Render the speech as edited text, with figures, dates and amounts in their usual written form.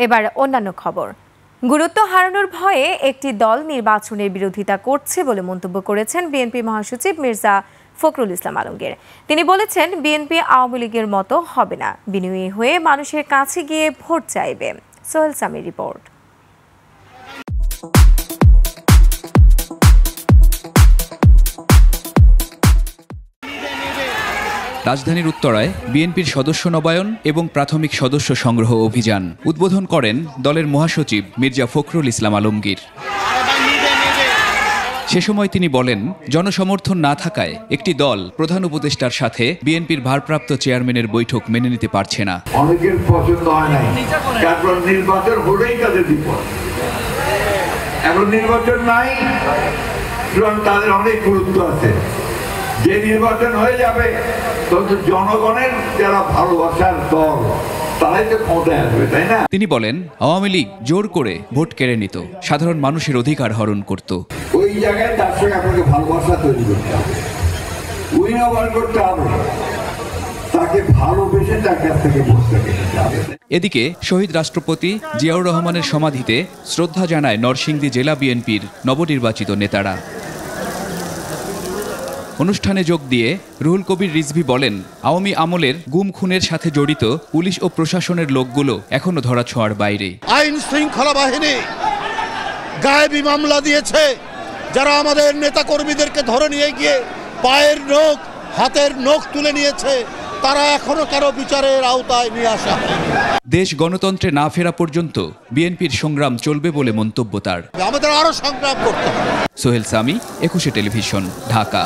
এবার অন্যান্য খবর। গুরুত্ব হারানোর ভয়ে একটি দল নির্বাচনের বিরোধিতা করছে বলে মন্তব্য করেছেন বিএনপি মহাসচিব মির্জা ফখরুল ইসলাম আলমগীর। তিনি বলেছেন, বিএনপি আওয়ামী লীগের মতো হবে না, বিনয়ী হয়ে মানুষের কাছে গিয়ে ভোট চাইবে। সোহেল সামির রিপোর্ট। রাজধানীর উত্তরায় বিএনপির সদস্য নবায়ন এবং প্রাথমিক সদস্য সংগ্রহ অভিযান উদ্বোধন করেন দলের মহাসচিব মির্জা ফখরুল ইসলাম আলমগীর। সে সময় তিনি বলেন, জনসমর্থন না থাকায় একটি দল প্রধান উপদেষ্টার সাথে বিএনপির ভারপ্রাপ্ত চেয়ারম্যানের বৈঠক মেনে নিতে পারছে না। অনেকের পছন্দ হয় না, তারপর নির্বাচন হলেই তাদের বিপদ। এখন নির্বাচন নাই, তাদের অনেক গুরুত্ব আছে। যে নির্বাচন হয়ে যাবে তখন জনগণের যারা ভালোবাসার দল তারাই তো ক্ষমতায় আসবে, তাই না? তিনি বলেন, আওয়ামী লীগ জোর করে ভোট কেড়ে নিত, সাধারণ মানুষের অধিকার হরণ করত। ওই জায়গায় তার সঙ্গে আপনাকে ভালোবাসা তৈরি করতে হবে, উইনার করতে হবে, তাকে ভালোবেসে তার কাছ থেকে ভোট কেড়ে নিতে হবে। এদিকে শহীদ রাষ্ট্রপতি জিয়াউর রহমানের সমাধিতে শ্রদ্ধা জানায় নরসিংদী জেলা বিএনপির নবনির্বাচিত নেতারা। অনুষ্ঠানে যোগ দিয়ে রুহুল কবির রিজভী বলেন, আওয়ামী আমলের গুম খুনের সাথে জড়িত পুলিশ ও প্রশাসনের লোকগুলো এখনো ধরাছোঁয়ার বাইরে। আইন শৃঙ্খলা বাহিনী গায়েবী মামলা দিয়েছে, যারা আমাদের নেতা কর্মীদেরকে ধরে নিয়ে গিয়ে পায়ের নখ হাতের নখ তুলে নিয়েছে, তারা এখনো কারো বিচারের আওতায় নিয়ে আসা হয়নি। দেশ গণতন্ত্রে না ফেরা পর্যন্ত বিএনপির সংগ্রাম চলবে বলে মন্তব্য তার। আমাদের আরো সংগ্রাম করতে হবে। সোহেল সামি, 21 টেলিভিশন, ঢাকা।